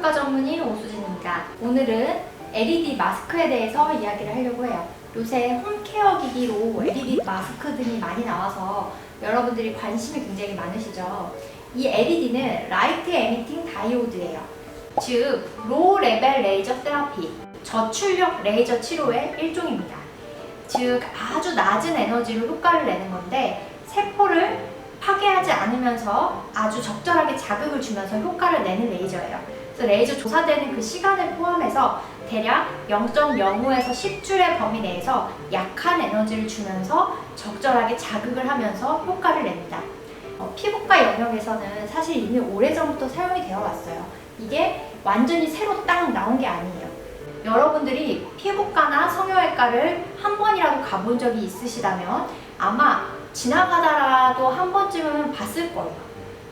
피부효과 전문의 오수진입니다. 오늘은 LED 마스크에 대해서 이야기를 하려고 해요. 요새 홈케어 기기로 LED 마스크 등이 많이 나와서 여러분들이 관심이 굉장히 많으시죠? 이 LED는 라이트 에미팅 다이오드예요. 즉, 로우 레벨 레이저 테라피, 저출력 레이저 치료의 일종입니다. 즉, 아주 낮은 에너지로 효과를 내는 건데 세포를 파괴하지 않으면서 아주 적절하게 자극을 주면서 효과를 내는 레이저예요. 그래서 레이저 조사되는 그 시간을 포함해서 대략 0.05에서 10줄의 범위 내에서 약한 에너지를 주면서 적절하게 자극을 하면서 효과를 냅니다. 피부과 영역에서는 사실 이미 오래전부터 사용이 되어 왔어요. 이게 완전히 새로 딱 나온 게 아니에요. 여러분들이 피부과나 성형외과를 한 번이라도 가본 적이 있으시다면 아마 지나가다라도 한 번쯤은 봤을 거예요.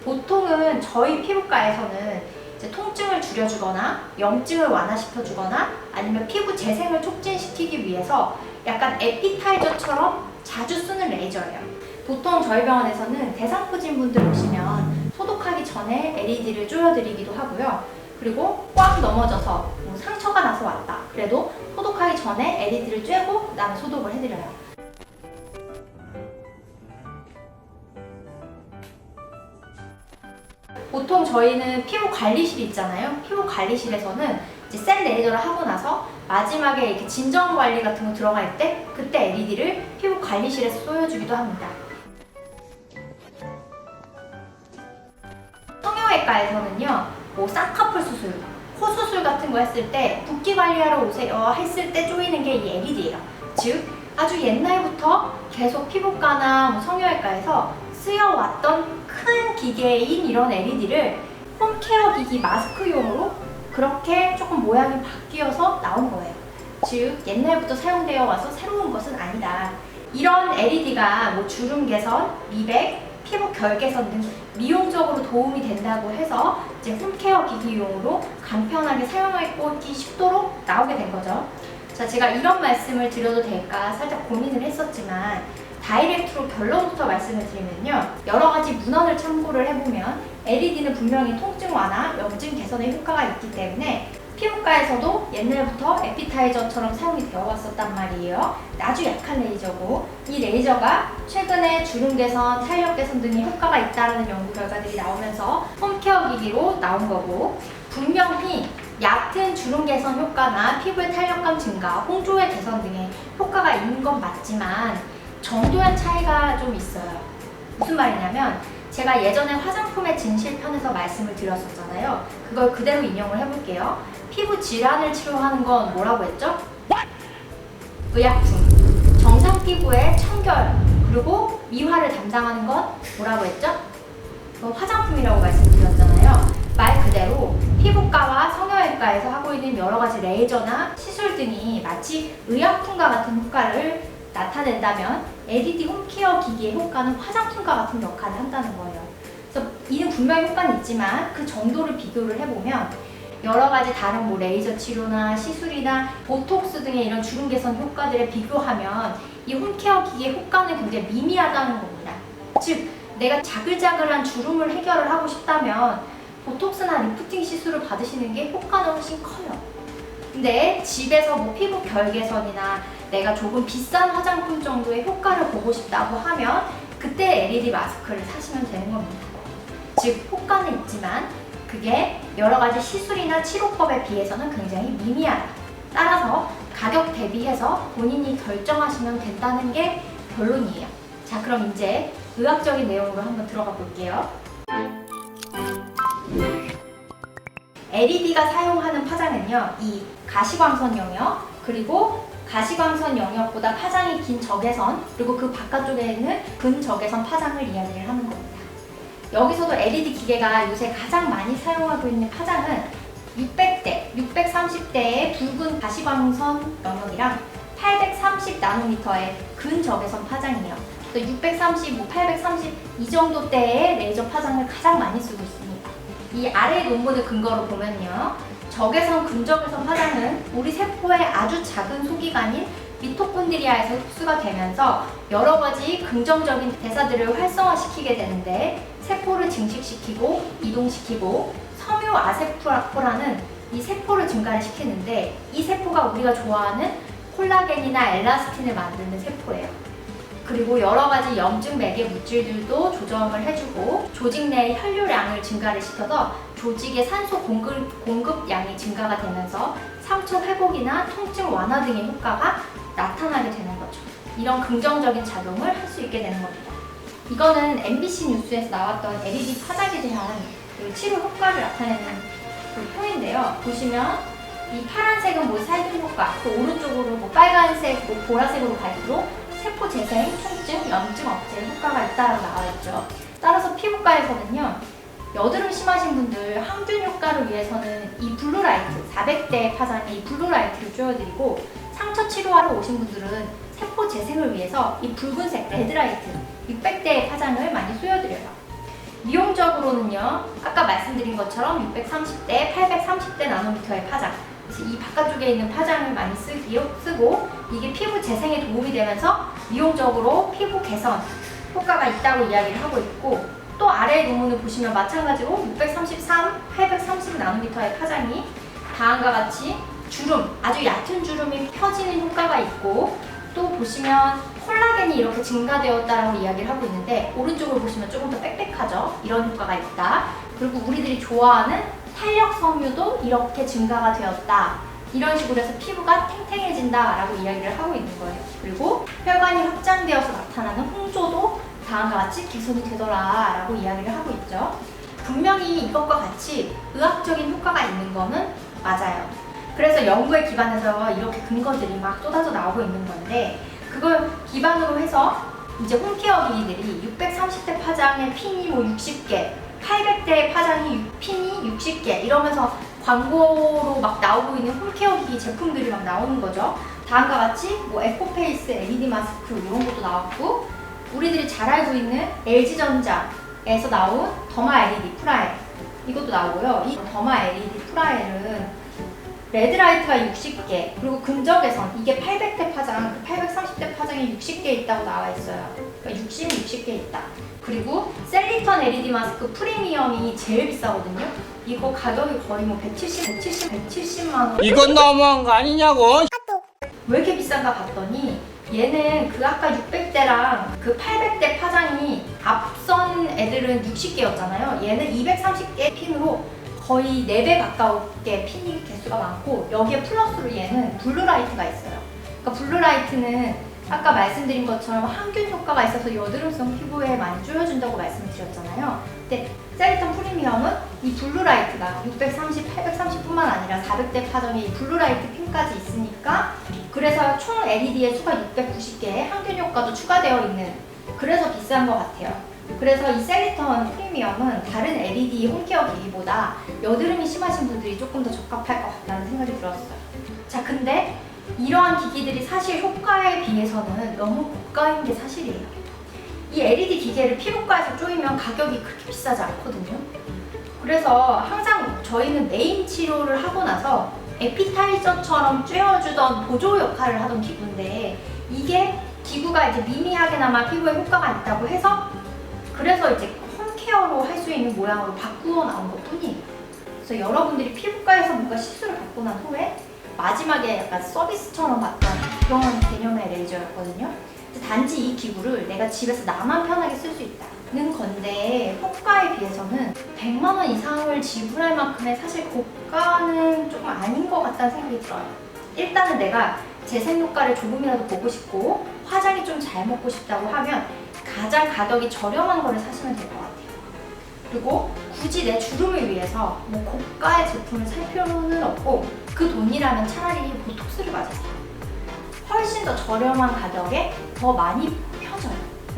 보통은 저희 피부과에서는 이제 통증을 줄여주거나 염증을 완화시켜주거나 아니면 피부 재생을 촉진시키기 위해서 약간 에피타이저처럼 자주 쓰는 레이저예요. 보통 저희 병원에서는 대상포진 분들 오시면 소독하기 전에 LED를 쪼여드리기도 하고요. 그리고 꽉 넘어져서 상처가 나서 왔다. 그래도 소독하기 전에 LED를 쬐고 그다음에 소독을 해드려요. 보통 저희는 피부 관리실 있잖아요. 피부 관리실에서는 이제 셀 레이저를 하고 나서 마지막에 이렇게 진정 관리 같은 거 들어갈 때 그때 LED를 피부 관리실에서 쏘여주기도 합니다. 성형외과에서는요, 뭐 쌍꺼풀 수술, 코 수술 같은 거 했을 때 붓기 관리하러 오세요 했을 때 쪼이는 게 이 LED예요. 즉, 아주 옛날부터 계속 피부과나 뭐 성형외과에서 쓰여왔던 큰 기계인 이런 LED를 홈케어 기기 마스크용으로 그렇게 조금 모양이 바뀌어서 나온 거예요. 즉, 옛날부터 사용되어 와서 새로운 것은 아니다. 이런 LED가 뭐 주름 개선, 미백, 피부 결 개선 등 미용적으로 도움이 된다고 해서 이제 홈케어 기기용으로 간편하게 사용하기 쉽도록 나오게 된 거죠. 자, 제가 이런 말씀을 드려도 될까 살짝 고민을 했었지만 다이렉트로 결론부터 말씀을 드리면요, 여러 가지 문헌을 참고를 해보면 LED는 분명히 통증 완화, 염증 개선에 효과가 있기 때문에 피부과에서도 옛날부터 에피타이저처럼 사용이 되어 왔었단 말이에요. 아주 약한 레이저고, 이 레이저가 최근에 주름 개선, 탄력 개선 등의 효과가 있다는 연구 결과들이 나오면서 홈케어 기기로 나온 거고, 분명히 얕은 주름 개선 효과나 피부의 탄력감 증가, 홍조의 개선 등의 효과가 있는 건 맞지만 정도의 차이가 좀 있어요. 무슨 말이냐면 제가 예전에 화장품의 진실편에서 말씀을 드렸었잖아요. 그걸 그대로 인용을 해볼게요. 피부 질환을 치료하는 건 뭐라고 했죠? 의약품. 정상 피부의 청결, 그리고 미화를 담당하는 건 뭐라고 했죠? 그건 화장품이라고 말씀드렸잖아요. 말 그대로 피부과와 성형외과에서 하고 있는 여러 가지 레이저나 시술 등이 마치 의약품과 같은 효과를 나타낸다면 LED 홈케어 기기의 효과는 화장품과 같은 역할을 한다는 거예요. 그래서 이는 분명히 효과는 있지만 그 정도를 비교를 해보면 여러 가지 다른 뭐 레이저 치료나 시술이나 보톡스 등의 이런 주름 개선 효과들에 비교하면 이 홈케어 기기의 효과는 굉장히 미미하다는 겁니다. 즉, 내가 자글자글한 주름을 해결을 하고 싶다면 보톡스나 리프팅 시술을 받으시는 게 효과는 훨씬 커요. 근데 집에서 뭐 피부 결 개선이나 내가 조금 비싼 화장품 정도의 효과를 보고 싶다고 하면 그때 LED 마스크를 사시면 되는 겁니다. 즉, 효과는 있지만 그게 여러 가지 시술이나 치료법에 비해서는 굉장히 미미하다. 따라서 가격 대비해서 본인이 결정하시면 된다는 게 결론이에요. 자, 그럼 이제 의학적인 내용으로 한번 들어가 볼게요. LED가 사용하는 파장은요, 이 가시광선 영역, 그리고 가시광선 영역보다 파장이 긴 적외선, 그리고 그 바깥쪽에 있는 근적외선 파장을 이야기를 하는 겁니다. 여기서도 LED 기계가 요새 가장 많이 사용하고 있는 파장은 600대, 630대의 붉은 가시광선 영역이랑 830나노미터의 근적외선 파장이에요. 그래서 630, 830 이 정도 대의 레이저 파장을 가장 많이 쓰고 있습니다. 이 아래 논문을 근거로 보면요, 적외선, 근적외선 파장은 우리 세포의 아주 작은 소기관인 미토콘드리아에서 흡수가 되면서 여러 가지 긍정적인 대사들을 활성화시키게 되는데 세포를 증식시키고 이동시키고 섬유 아세포라는 이 세포를 증가를 시키는데, 이 세포가 우리가 좋아하는 콜라겐이나 엘라스틴을 만드는 세포예요. 그리고 여러 가지 염증 매개 물질들도 조정을 해주고, 조직 내의 혈류량을 증가를 시켜서 조직의 산소 공급량이 증가가 되면서 상처 회복이나 통증 완화 등의 효과가 나타나게 되는 거죠. 이런 긍정적인 작용을 할 수 있게 되는 겁니다. 이거는 MBC 뉴스에서 나왔던 LED 파작에 대한 그 치료 효과를 나타내는 그 표인데요. 보시면 이 파란색은 뭐 살균 효과, 그 오른쪽으로 뭐 빨간색, 뭐 보라색으로 갈수록 세포 재생, 통증, 염증 억제 효과가 있다라고 나와 있죠. 따라서 피부과에서는요, 여드름 심하신 분들 항균 효과를 위해서는 이 블루라이트, 400대 파장의 이 블루라이트를 쬐어드리고, 상처 치료하러 오신 분들은 세포 재생을 위해서 이 붉은색 레드라이트, 600대의 파장을 많이 쏘여드려요. 미용적으로는요, 아까 말씀드린 것처럼 630대, 830대 나노미터의 파장, 이 바깥쪽에 있는 파장을 많이 쓰고, 이게 피부 재생에 도움이 되면서 미용적으로 피부 개선 효과가 있다고 이야기를 하고 있고, 또 아래의 논문을 보시면 마찬가지로 633, 830 나노미터의 파장이 다음과 같이 주름, 아주 얕은 주름이 펴지는 효과가 있고, 또 보시면 콜라겐이 이렇게 증가되었다라고 이야기를 하고 있는데, 오른쪽을 보시면 조금 더 빽빽하죠? 이런 효과가 있다. 그리고 우리들이 좋아하는 탄력 섬유도 이렇게 증가가 되었다. 이런 식으로 해서 피부가 탱탱해진다라고 이야기를 하고 있는 거예요. 그리고 혈관이 확장되어서 나타나는 홍조도 다음과 같이 개선이 되더라라고 이야기를 하고 있죠. 분명히 이것과 같이 의학적인 효과가 있는 거는 맞아요. 그래서 연구에 기반해서 이렇게 근거들이 막 쏟아져 나오고 있는 건데, 그걸 기반으로 해서 이제 홈케어 기기들이 630대 파장의 핀이 뭐 60개, 800대 파장이 핀이 60개 이러면서 광고로 막 나오고 있는 홈케어 기기 제품들이 막 나오는 거죠. 다음과 같이 뭐 에코페이스 LED 마스크 이런 것도 나왔고, 우리들이 잘 알고 있는 LG전자에서 나온 더마 LED 프라이 이것도 나오고요. 이 더마 LED 프라이는 레드라이트가 60개, 그리고 근적에선 이게 800대 파장, 830대 파장이 60개 있다고 나와 있어요. 그러니까 60개 있다. 그리고 셀리턴 LED 마스크 프리미엄이 제일 비싸거든요. 이거 가격이 거의 뭐 170만 원. 이건 너무한 거 아니냐고. 왜 이렇게 비싼가 봤더니, 얘는 그 아까 600대랑 그 800대 파장이 앞선 애들은 60개였잖아요. 얘는 230개 핀으로 거의 4배 가깝게 핀 개수가 많고, 여기에 플러스로 얘는 블루라이트가 있어요. 그러니까 블루라이트는 아까 말씀드린 것처럼 항균 효과가 있어서 여드름성 피부에 많이 쪼여준다고 말씀을 드렸잖아요. 근데 셀리턴 프리미엄은 이 블루라이트가 630, 830뿐만 아니라 400대 파정에 이 블루라이트 핀까지 있으니까, 그래서 총 LED의 수가 690개의 항균 효과도 추가되어 있는, 그래서 비싼 것 같아요. 그래서 이 셀리턴 프리미엄은 다른 LED 홈케어 기기보다 여드름이 심하신 분들이 조금 더 적합할 것 같다는 생각이 들었어요. 자, 근데 이러한 기기들이 사실 효과에 비해서는 너무 고가인 게 사실이에요. 이 LED 기계를 피부과에서 쪼이면 가격이 그렇게 비싸지 않거든요. 그래서 항상 저희는 메인 치료를 하고 나서 에피타이저처럼 쬐어주던 보조 역할을 하던 기구인데, 이게 기구가 이제 미미하게나마 피부에 효과가 있다고 해서, 그래서 이제 홈케어로 할 수 있는 모양으로 바꾸어 나온 것 뿐이에요. 그래서 여러분들이 피부과에서 뭔가 시술을 받고 난 후에 마지막에 약간 서비스처럼 받던 그런 개념의 레이저였거든요. 단지 이 기구를 내가 집에서 나만 편하게 쓸 수 있다는 건데, 효과에 비해서는 100만 원 이상을 지불할 만큼의 사실 고가는 조금 아닌 것 같다는 생각이 들어요. 일단은 내가 재생 효과를 조금이라도 보고 싶고 화장이 좀 잘 먹고 싶다고 하면 가장 가격이 저렴한 거를 사시면 될 것 같아요. 그리고 굳이 내 주름을 위해서 뭐 고가의 제품을 살 필요는 없고, 그 돈이라면 차라리 보톡스를 맞으세요. 훨씬 더 저렴한 가격에 더 많이 펴져요.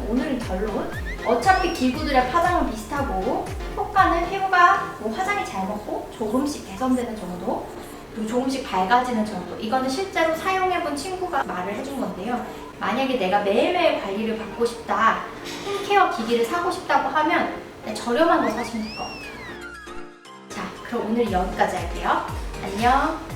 오늘은 결론, 어차피 기구들의 파장은 비슷하고 효과는 피부가 뭐 화장이 잘 먹고 조금씩 개선되는 정도, 그리고 조금씩 밝아지는 정도. 이거는 실제로 사용해본 친구가 말을 해준 건데요. 만약에 내가 매일매일 관리를 받고 싶다, 홈케어 기기를 사고 싶다고 하면 저렴한 거 사시면 될 것 같아요. 자, 그럼 오늘 여기까지 할게요. 안녕.